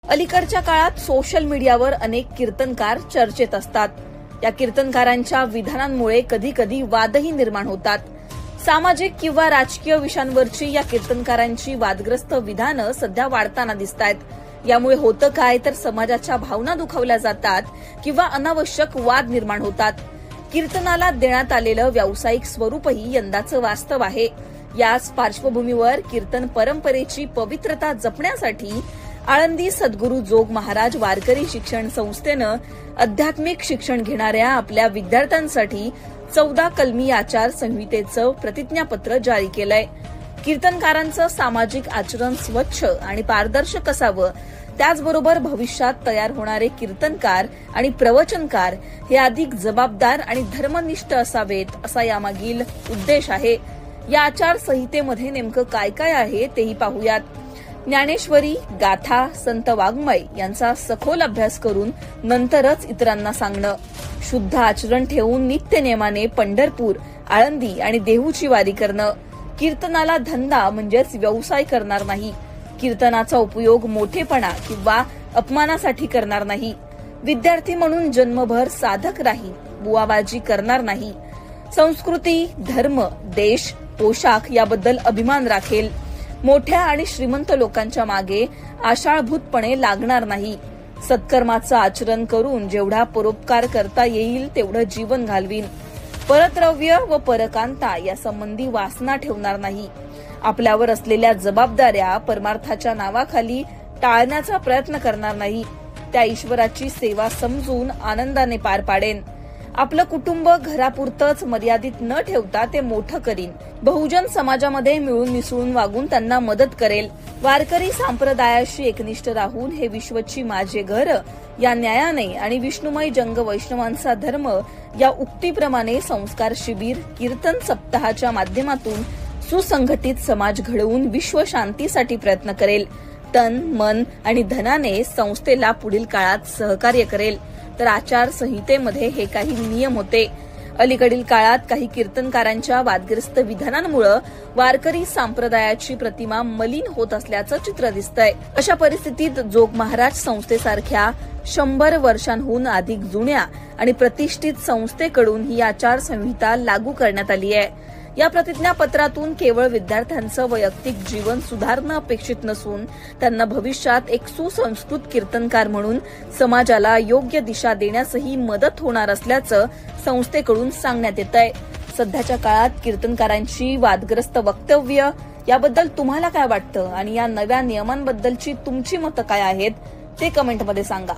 अलीकडच्या काळात सोशल मीडियावर अनेक कीर्तनकार चर्चेत असतात. या कीर्तनकारांच्या विधानांमुळे कधी कधी वादही निर्माण होतात. सामाजिक किंवा राजकीय विषयांवरची या कीर्तनकारांची वादग्रस्त विधानं सध्या वाढताना दिसतायत. यामुळे होतं काय तर समाजाच्या भावना दुखावल्या जातात किंवा अनावश्यक वाद निर्माण होतात. कीर्तनाला देण्यात आलेलं व्यावसायिक स्वरूपही यंदाचं वास्तव आहे. याच पार्श्वभूमीवर कीर्तन परंपरेची पवित्रता जपण्यासाठी आळंदी सद्गुरू जोग महाराज वारकरी शिक्षण संस्थेनं आध्यात्मिक शिक्षण घेणाऱ्या आपल्या विद्यार्थ्यांसाठी 14 कलमी आचार संहितेचं प्रतिज्ञापत्र जारी केलंय. कीर्तनकारांचं सामाजिक आचरण स्वच्छ आणि पारदर्शक असावं, त्याचबरोबर भविष्यात तयार होणारे कीर्तनकार आणि प्रवचनकार हे अधिक जबाबदार आणि धर्मनिष्ठ असावेत, असा यामागील उद्देश आहे. या आचार संहितेमध्ये नेमकं काय काय आहे तेही पाहूयात. ज्ञानेश्वरी, गाथा, संत वाङ्मय यांचा सखोल अभ्यास करून नंतरच इतरांना सांगणं. शुद्ध आचरण ठेवून नित्य नियमाने पंढरपूर, आळंदी आणि देहूची वारी करणं. कीर्तनाला धंदा म्हणजेच व्यवसाय करणार नाही. कीर्तनाचा उपयोग मोठेपणा किंवा अपमानासाठी करणार नाही. विद्यार्थी म्हणून जन्मभर साधक राही, बुवाबाजी करणार नाही. संस्कृती, धर्म, देश, पोशाख याबद्दल अभिमान राखेल. मोठ्या आणि श्रीमंत लोकांच्या मागे आशाळभूतपणे लागणार नाही. सत्कर्माचं आचरण करून जेवढा परोपकार करता येईल तेवढं जीवन घालवीन. परद्रव्य व परकांता या संबंधी वासना ठेवणार नाही. आपल्यावर असलेल्या जबाबदाऱ्या परमार्थाच्या नावाखाली टाळण्याचा प्रयत्न करणार नाही. त्या ईश्वराची सेवा समजून आनंदाने पार पाडेन. आपलं कुटुंब घरापुरतंच मर्यादित न ठेवता ते मोठं करीन. बहुजन समाजामध्ये मिळून मिसळून वागून त्यांना मदत करेल. वारकरी संप्रदायाशी एकनिष्ठ राहून हे विश्वची माझे घर या न्यायाने आणि विष्णुमय जंग वैष्णवांचा धर्म या उक्तीप्रमाणे संस्कार शिबिर, कीर्तन सप्ताहाच्या माध्यमातून सुसंघटित समाज घडवून विश्व शांतीसाठी प्रयत्न करेल. तन, मन आणि धनाने संस्थेला पुढील काळात सहकार्य करेल. तर आचार संहितेमध्ये हे काही नियम होते. अलीकडील काळात काही कीर्तनकारांच्या वादग्रस्त विधानांमुळे वारकरी संप्रदायाची प्रतिमा मलिन होत असल्याचं चित्र दिसतंय. अशा परिस्थितीत जोग महाराज संस्थेसारख्या 100 वर्षांहून अधिक जुन्या आणि प्रतिष्ठित संस्थेकडून ही आचार संहिता लागू करण्यात आली आहे. या प्रतिज्ञापत्रातून केवळ विद्यार्थ्यांचं वैयक्तिक जीवन सुधारणं अपेक्षित नसून त्यांना भविष्यात एक सुसंस्कृत कीर्तनकार म्हणून समाजाला योग्य दिशा देण्यासही मदत होणार असल्याचं संस्थेकडून सांगण्यात येतंय. सध्याच्या काळात कीर्तनकारांची वादग्रस्त वक्तव्य याबद्दल तुम्हाला काय वाटतं आणि या नव्या नियमांबद्दलची तुमची मतं काय आहेत ते कमेंटमध्ये सांगा.